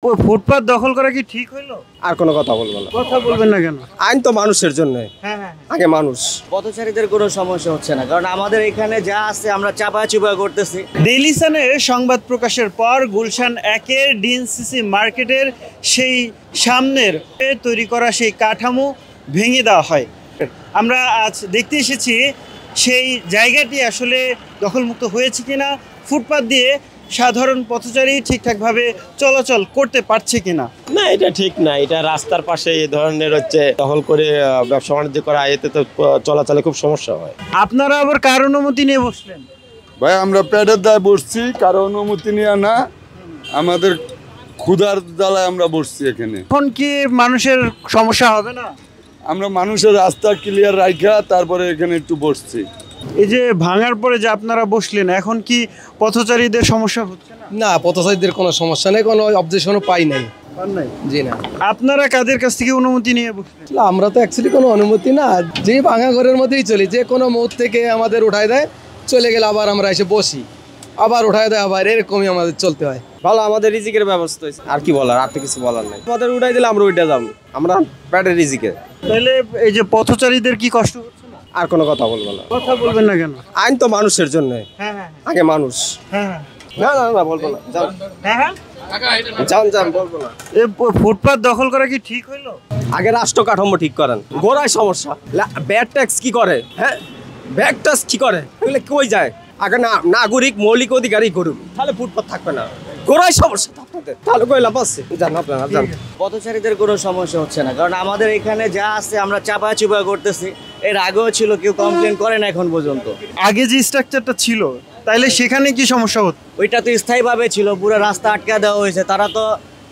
ফুটপাত দখল করা কি ঠিক হইলো? আর কোনো কথা বলবো না। কথা বলবেন না কেন? আইন তো মানুষের জন্য, হ্যাঁ। আগে মানুষ। পথচারীদের কোনো সমস্যা হচ্ছে না, কারণ আমাদের এখানে যা আছে আমরা চাপা চুপা করতেছি। ডেইলি সানের সংবাদ প্রকাশের পর গুলশান 1-এর ডিএনসিসি মার্কেটের সেই সামনের তৈরি করা সেই কাঠামো ভেঙে দেওয়া হয়। আমরা আজ দেখতে এসেছি সেই জায়গাটি আসলে দখলমুক্ত হয়েছে কিনা, ফুটপাত দিয়ে সাধারণ পথচারী ঠিকঠাকভাবে চলাচল করতে পারছে কিনা। না, এটা ঠিক না। এটা রাস্তার পাশে এই ধরনের দখল করে ব্যবসা বাণিজ্য করা, এতে তো চলাচলে খুব সমস্যা হয়। আপনারা আবার কার অনুমতি নিয়ে বসলেন? ভাই আমরা পেটের দায় বসছি, কারো অনুমতি নিয়ে না, আমাদের ক্ষুধার জ্বালায় আমরা বসছি এখানে। এখন কি মানুষের সমস্যা হবে না? আমরা মানুষের রাস্তা ক্লিয়ার রাখা তারপরে এখানে একটু বসছি। এই যে ভাঙার পরে যে আপনারা বসলেন, এখন কি পথচারীদের সমস্যা হচ্ছে না? না, পথচারীদের কোনো সমস্যা নেই, কোনো অবজেকশনও পাই নাই। জি না। আপনারা কাদের কাছ থেকে অনুমতি নিয়ে বসলেন? আমরা তো অ্যাকচুয়ালি কোনো অনুমতি না, যে ভাঙা ঘরের মধ্যেই চলি, যে কোনো মুহূর্ত থেকে আমাদের উঠায় দেয়, চলে গেলে আবার আমরা এসে বসি, আবার উঠায় দেয়, আবার এরকমই আমাদের চলতে হয়। ভালো, আমাদের রিজিকের ব্যবস্থা হয়েছে, আর কি বলার, আর তো কিছু বলার নাই। আমাদের উঠাই দিলে আমরা উঠে যাবো, আমরা পেটের রিজিকে। তাহলে এই যে পথচারীদের কি কষ্ট হচ্ছে না? আর কোনো কথা বলবো না। কথা বলবেন না কেন? আইন তো মানুষের জন্য, হ্যাঁ। আগে মানুষ। না বলবো না, যান বলবো না। ফুটপাত দখল করা কি ঠিক হইলো? আগে রাষ্ট্র কাঠামো ঠিক করেন, গোড়ায় সমস্যা। ব্যাড ট্যাক্স কি করে? হ্যাঁ, ব্যাড ট্যাক্স কি করে? এগুলো কই যায়? আগে নাগরিক মৌলিক অধিকারই করুক, তাহলে ফুটপাত থাকবে না। গোড়ায় সমস্যা আপনাদের, তাহলে কইলা পাচ্ছে। যান আপনারা যান। পথচারীদের কোনো সমস্যা হচ্ছে না, কারণ আমাদের এখানে যা আছে আমরা চাপা চুপা করতেছি। এর আগেও ছিল, কেউ কমপ্লেন করে না এখন পর্যন্ত। আগে যে স্ট্রাকচারটা ছিল, তাইলে সেখানে কি সমস্যা হতো? ওইটা তো স্থায়ীভাবে ছিল, পুরো রাস্তা আটকা দেওয়া হয়েছে। তারা তো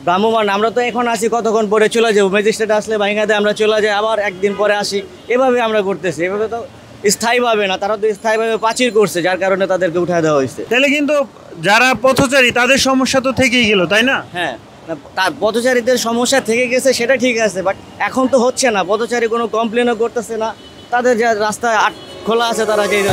ভ্রাম্যমান, আমরা তো এখন আসি, কতক্ষণ পরে চলে যাবো। ম্যাজিস্ট্রেট আসলে ভাঙা দেয়, আমরা চলে যাই, আবার একদিন পরে আসি, এভাবে আমরা করতেছি। এভাবে তো স্থায়ীভাবে না, তারা তো স্থায়ীভাবে প্রাচীর করছে, যার কারণে তাদেরকে উঠা দেওয়া হয়েছে। তাহলে কিন্তু যারা পথচারী তাদের সমস্যা তো থেকেই গেল, তাই না? হ্যাঁ, তার পথচারীদের সমস্যা থেকে গেছে, সেটা ঠিক আছে, বাট এখন তো হচ্ছে না। পথচারী কোনো কমপ্লেনও করতেছে না, তাদের যা রাস্তা খোলা আছে তারা যেই